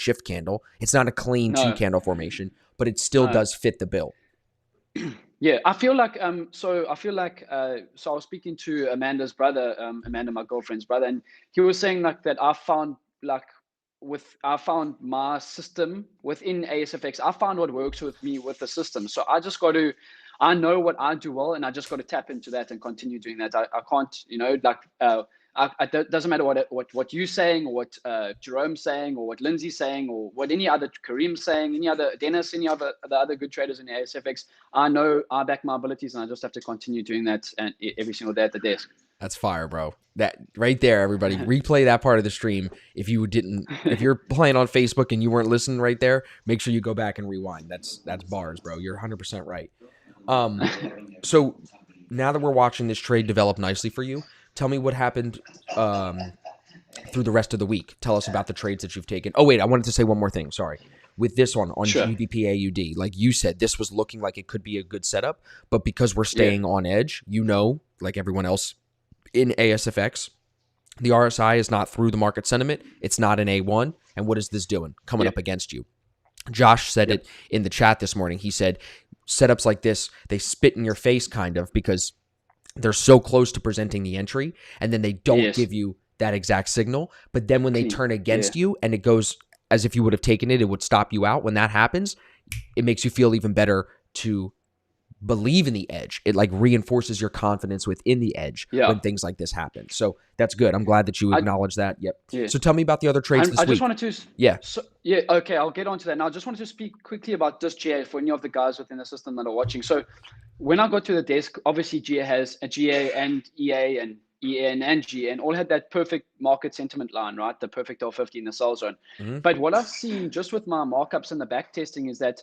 shift candle. It's not a clean two No, candle formation, but it still no. does fit the bill. Yeah, I feel like so I was speaking to Amanda's brother, Amanda, my girlfriend's brother, and he was saying like that I found my system within ASFX. I found what works with me with the system. So I know what I do well, and I just got to tap into that and continue doing that. I can't, it doesn't matter what you're saying, or what Jerome's saying, or what Lindsay's saying, or what any other Kareem's saying, any other Dennis, any other the other good traders in the ASFX. I know I back my abilities, and I just have to continue doing that and every single day at the desk. That's fire, bro. That right there, everybody. Replay that part of the stream. If you're playing on Facebook and you weren't listening right there, make sure you go back and rewind. That's bars, bro. You're 100% right. So now that we're watching this trade develop nicely for you, tell me what happened through the rest of the week. Tell us about the trades that you've taken. Oh wait, I wanted to say one more thing. Sorry. With this one on Sure. GBP AUD, like you said, this was looking like it could be a good setup, but because we're Yeah. staying on edge, like everyone else in ASFX, the RSI is not through the market sentiment. It's not an A1. And what is this doing? Coming Yeah. up against you. Josh said Yep. it in the chat this morning. He said setups like this, they spit in your face kind of because they're so close to presenting the entry, and then they don't Yes. give you that exact signal. But then when they Clean. turn Yeah. against you and it goes as if you would have taken it, it would stop you out. When that happens, it makes you feel even better to believe in the edge. It like reinforces your confidence within the edge Yeah. when things like this happen. So that's good. I'm glad that you I acknowledge that. Yep. yeah. So tell me about the other trades this I just week. wanted to, Yeah. so, yeah, okay, I'll get on to that. Now, I just wanted to speak quickly about this GA for any of the guys within the system that are watching. So when I got to the desk, obviously GA has a GA and EA and EN and GN all had that perfect market sentiment line, right? The perfect L50 in the sell zone. Mm-hmm. But what I've seen just with my markups and the back testing is that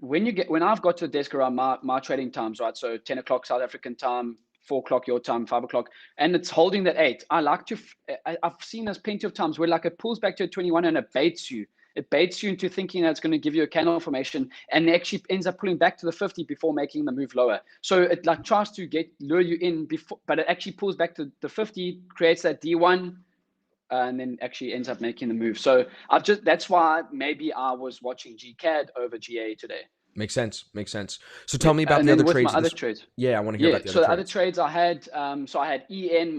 when I've got to the desk around my trading times, right? So 10 o'clock South African time, 4 o'clock your time, 5 o'clock, and it's holding that 8. I've seen this plenty of times where like it pulls back to a 21 and it baits you. It baits you into thinking that it's going to give you a candle formation, and it actually ends up pulling back to the 50 before making the move lower. So it like tries to lure you in before, but it actually pulls back to the 50, creates that D1, and then actually ends up making the move. So that's why maybe I was watching GCAD over GA today. Makes sense. Makes sense. So Yeah. tell me about And the then other with my trades. other trades, Yeah, I want to hear yeah. about the other So the other trades. trades I had, so I had EN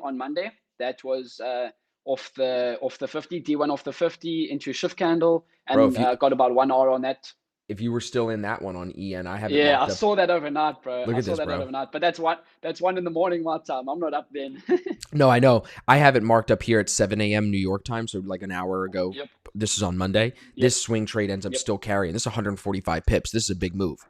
on Monday. That was off the 50, D1 off the 50 into a shift candle, Bro, and got about 1 hour on that. if you were still in that one on EN, I have it Yeah, I marked up. saw that overnight, bro. Look I at saw this, that bro. overnight. But that's 1 in the morning my time. I'm not up then. No, I know. I have it marked up here at 7 a.m. New York time, so like an hour ago. Yep. This is on Monday. Yep. This swing trade ends up Yep. still carrying. This is 145 pips. This is a big move.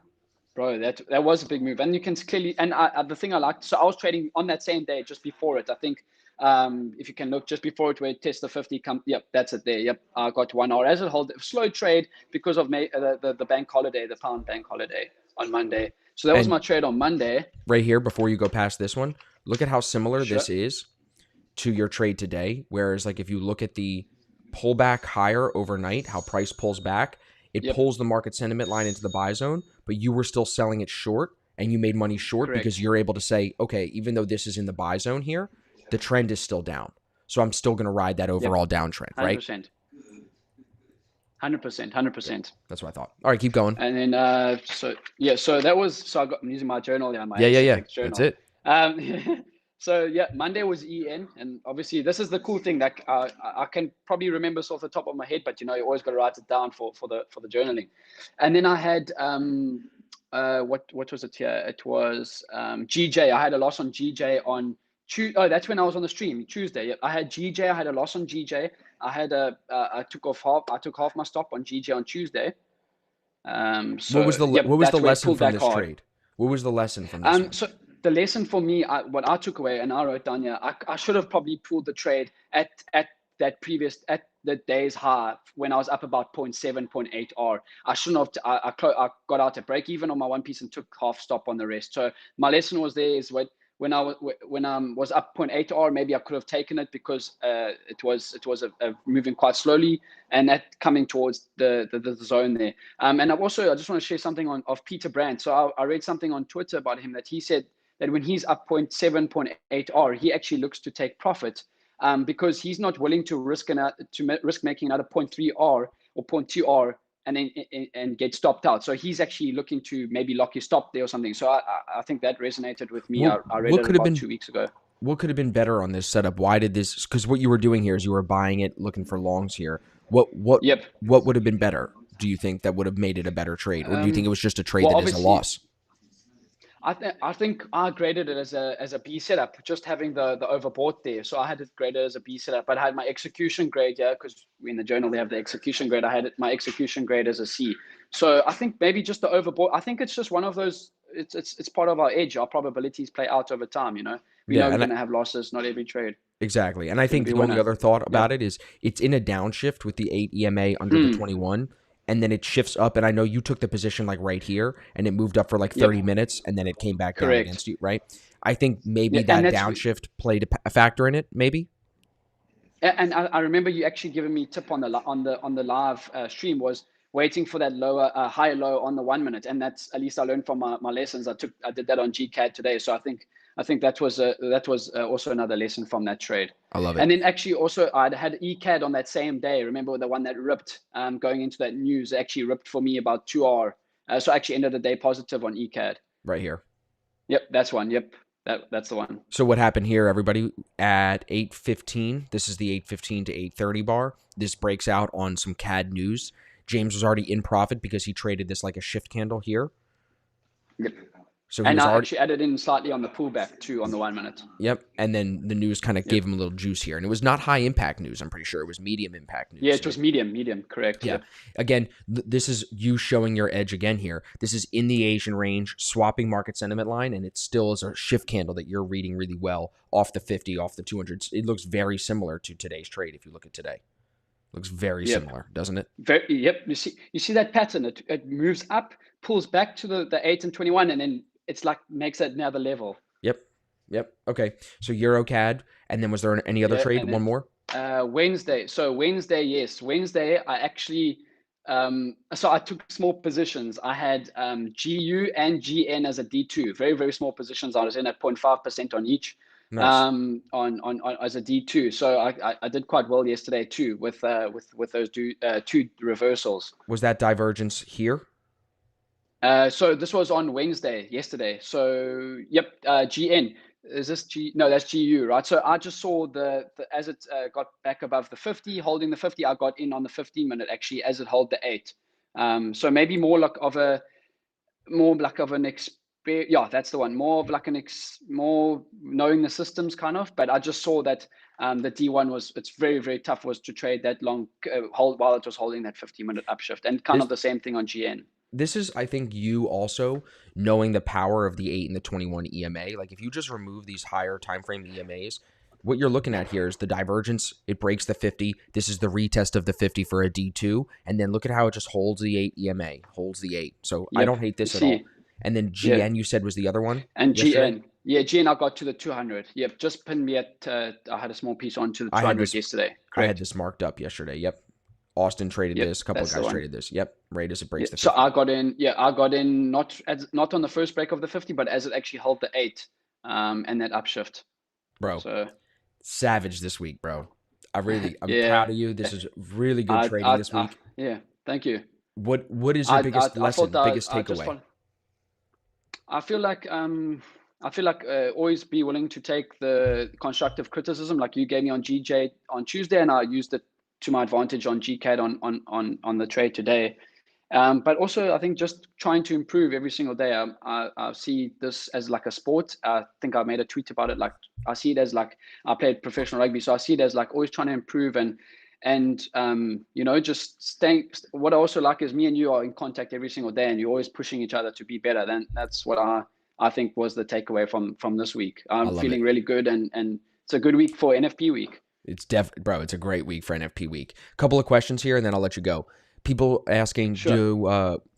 Bro, that was a big move, and you can clearly. And the thing I liked, so I was trading on that same day, just before it. I think if you can look just before it, where it tests the 50, yep, that's it there. Yep, I got 1 hour as a hold slow trade because of the bank holiday, the pound bank holiday on Monday. So that was And my trade on Monday. right here, before you go past this one, look at how similar Sure. this is to your trade today. Whereas, like, if you look at the pullback higher overnight, how price pulls back, it Yep. pulls the market sentiment line into the buy zone, but you were still selling it short and you made money short Correct. because you're able to say, okay, even though this is in the buy zone here, the trend is still down. So I'm still going to ride that overall downtrend, right? 100%. 100%. That's what I thought. All right, keep going. And then so that was I'm using my journal there, my Yeah. ASFX journal. That's it. So yeah, Monday was EN, and obviously this is the cool thing that I can probably remember off the top of my head, but you always got to write it down for the journaling. And then I had what was it here? It was GJ. I had a loss on GJ on Tuesday. Oh, that's when I was on the stream Tuesday. Yep. I had GJ. I had a loss on GJ. I took half my stop on GJ on Tuesday. What was the lesson from this trade? What was the lesson from this one? So the lesson for me, what I took away, and I wrote down here, I should have probably pulled the trade at the day's high when I was up about 0.7, 0.8 R. I shouldn't have. I got out at break even on my one piece and took half stop on the rest. So my lesson was there is when I was up 0.8 R, maybe I could have taken it because it was moving quite slowly and that coming towards the zone there. And I just want to share something of Peter Brandt. So I read something on Twitter about him that he said that when he's up 0.7, 0.8 R, he actually looks to take profit because he's not willing to risk making another 0.3 R or 0.2 R and then get stopped out. So he's actually looking to maybe lock his stop there or something. So I think that resonated with me. I read what it could have about been 2 weeks ago. what could have been better on this setup? Why did this? Because what you were doing here is you were buying it, looking for longs here. What Yep. would have been better? Do you think that would have made it a better trade, or do you think it was just a trade Well, that is a obviously, loss? I think I graded it as a B setup, just having the overbought there. So I had it graded as a B setup, but I had my execution grade, because in the journal they have the execution grade. I had my execution grade as a C. So I think maybe just the overbought. I think it's just one of those. It's part of our edge. Our probabilities play out over time. We know Yeah, we're and going to have losses. Not every trade exactly. And I is going to think be a the only winner. other thought about Yep. it is it's in a downshift with the 8 EMA under the 21, and then it shifts up. And I know you took the position like right here, and it moved up for like 30 Yep. minutes, and then it came back down Correct. against you, right? I think maybe Yeah, and that that's. downshift played a factor in it, maybe. And I remember you actually giving me tip on the live stream was waiting for that higher low on the 1 minute, and that's at least I learned from my lessons. I did that on GCAD today, so I think that was also another lesson from that trade. I love it. And then actually also I had ECAD on that same day. Remember the one that ripped going into that news actually ripped for me about 2 hour. So I actually ended the day positive on ECAD. Right here. Yep, that's one. Yep. That's the one. So what happened here, everybody, at 8:15, this is the 8:15 to 8:30 bar. This breaks out on some CAD news. James was already in profit because he traded this like a shift candle here. Yep. So he And was I already, actually added in slightly on the pullback too on the 1 minute. yep. And then the news kind of gave him a little juice here. And it was not high impact news, I'm pretty sure. It was medium impact news. Yeah, it was medium, correct. Yeah. Yep. Again, this is you showing your edge again here. This is in the Asian range, swapping market sentiment line, and it still is a shift candle that you're reading really well off the 50, off the 200. It looks very similar to today's trade if you look at today. Looks very similar, doesn't it? Yep. You see that pattern. It moves up, pulls back to the 8 and 21, and then it's like makes it another level. Yep. Okay. So EuroCAD, and then was there any other trade? One more? Wednesday. So Wednesday, yes. Wednesday, I actually so I took small positions. I had GU and GN as a D2. Very, very small positions. I was in at 0.5% on each. Nice. On as a D2. So I did quite well yesterday too with those two reversals. Was that divergence here? So this was on Wednesday, yesterday. So yep, GN. Is this G? No, that's GU, right? So I just saw the as it got back above the 50, holding the 50, I got in on the 15-minute actually as it held the 8. So maybe more like an experience. Yeah, that's the one. More of like more knowing the systems kind of. But I just saw that the D1 it's very, very tough was to trade that long hold while it was holding that 50-minute upshift, and kind of the same thing on GN. This is, I think, you also knowing the power of the 8 and the 21 EMA. Like if you just remove these higher time frame EMAs, what you're looking at here is the divergence. It breaks the 50. This is the retest of the 50 for a D2. And then look at how it just holds the 8 EMA, holds the 8. So I don't hate this at all. And then GN, you said, was the other one? And yesterday? GN, I got to the 200. Yep, just pinned me at, I had a small piece on to the 200 yesterday. Correct. I had this marked up yesterday. Yep. Austin traded this. A couple of guys traded this. Yep. Right as it breaks the 50. So I got in not on the first break of the 50, but as it actually held the 8 and that upshift. Bro, so savage this week, bro. I'm proud of you. This is really good trading this week. Thank you. What is your biggest lesson, biggest takeaway? I feel like always be willing to take the constructive criticism like you gave me on GJ on Tuesday, and I used it to my advantage on GCAD on the trade today. But also, I think just trying to improve every single day. I see this as like a sport. I think I made a tweet about it. Like I see it as like I played professional rugby, so I see it as like always trying to improve and just staying. What I also like is me and you are in contact every single day, and you're always pushing each other to be better. Then that's what I think was the takeaway from this week. I'm feeling really good, and it's a good week for NFP week. It's it's a great week for NFP week. Couple of questions here, and then I'll let you go. People asking,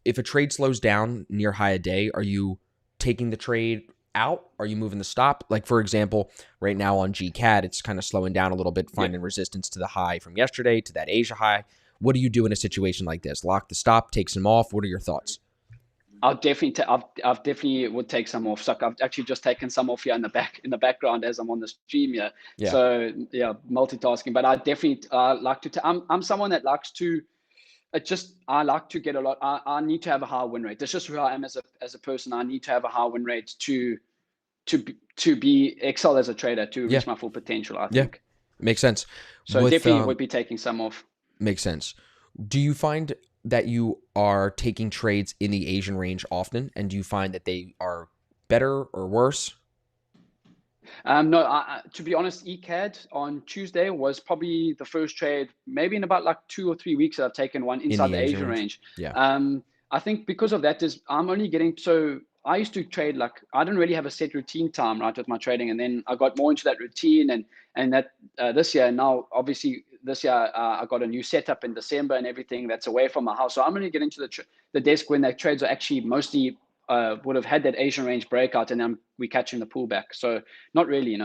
if a trade slows down near high a day, are you taking the trade out? Are you moving the stop? Like, for example, right now on GCAD, it's kind of slowing down a little bit, finding resistance to the high from yesterday, to that Asia high. What do you do in a situation like this? Lock the stop, take some off? What are your thoughts? I've definitely would take some off. So I've actually just taken some off here in the background as I'm on the stream here. Yeah. So yeah, multitasking. But I definitely like to. I'm someone that likes to. I like to get a lot. I need to have a high win rate. That's just who I am as a person. I need to have a high win rate to be excel as a trader, to Yeah. reach my full potential, I Yeah. think. Makes sense. So With definitely would be taking some off. Makes sense. Do you find that you are taking trades in the Asian range often, and do you find that they are better or worse No, to be honest, ECAD on Tuesday was probably the first trade, maybe in about like 2 or 3 weeks that I've taken one in inside the the Asian Asian range? range. Yeah. I think because of that is I'm only getting, so I used to trade like, I didn't really have a set routine time, right, with my trading. And then I got more into that routine and that this year, now obviously this year I got a new setup in December and everything that's away from my house. So I'm only getting to the desk when the trades are actually mostly would have had that Asian range breakout, and then we're catching the pullback. So not really,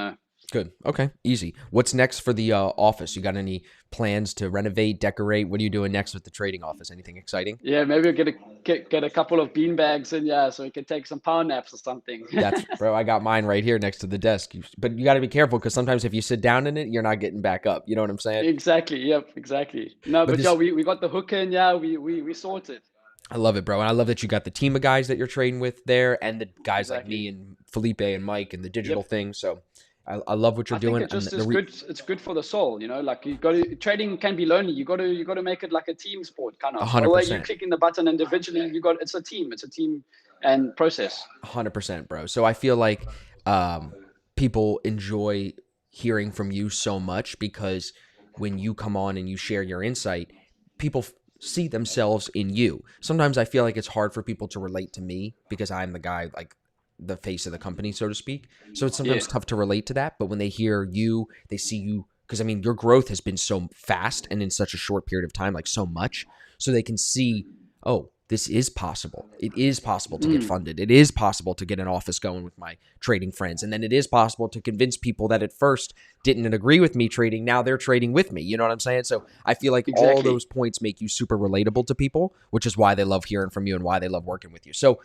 Good. Okay. Easy. What's next for the office? You got any plans to renovate, decorate? What are you doing next with the trading office? Anything exciting? Yeah, maybe we'll get a couple of bean bags in, yeah, so we can take some power naps or something. That's, bro, I got mine right here next to the desk. But you got to be careful because sometimes if you sit down in it, you're not getting back up. You know what I'm saying? Exactly. Yep. Exactly. No, But but yeah, this, we got the hook in. Yeah, we sorted. I love it, bro. And I love that you got the team of guys that you're trading with there and the guys like Exactly. me and Felipe and Mike and the digital Yep. thing. So I love what you're I think doing. it And just is good. It's good for the soul, Like you got to trading can be lonely. You got to make it like a team sport, kind of. Although you 100%. clicking the button individually, it's a team. It's a team and process. 100%, bro. So I feel like people enjoy hearing from you so much because when you come on and you share your insight, people see themselves in you. Sometimes I feel like it's hard for people to relate to me because I'm the guy, like the face of the company, so to speak. So it's Yeah. sometimes tough to relate to that. But when they hear you, they see you, because I mean, your growth has been so fast and in such a short period of time, like so much. So they can see, oh, this is possible. It is possible to get funded. It is possible to get an office going with my trading friends. And then it is possible to convince people that at first didn't agree with me trading. Now they're trading with me. You know what I'm saying? So I feel like all Exactly. those points make you super relatable to people, which is why they love hearing from you and why they love working with you. So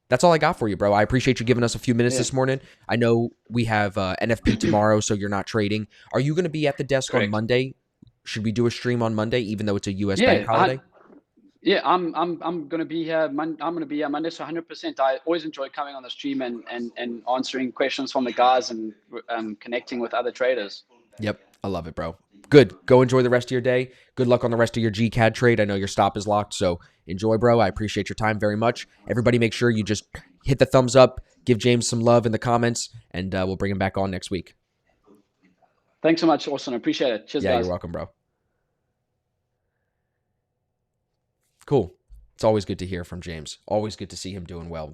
that's all I got for you, bro. I appreciate you giving us a few minutes Yeah. this morning. I know we have NFP tomorrow, so you're not trading. Are you going to be at the desk on Correct. Monday? Should we do a stream on Monday, even though it's a U.S. bank Yeah. holiday? Yeah, I'm gonna be here. I'm gonna be here Monday, so 100%. I always enjoy coming on the stream and answering questions from the guys and connecting with other traders. Yep. I love it, bro. Good. Go enjoy the rest of your day. Good luck on the rest of your GCAD trade. I know your stop is locked, so enjoy, bro. I appreciate your time very much. Everybody make sure you just hit the thumbs up, give James some love in the comments, and we'll bring him back on next week. Thanks so much, Austin. I appreciate it. Cheers, Yeah, you're guys. welcome, bro. Cool. It's always good to hear from James. Always good to see him doing well.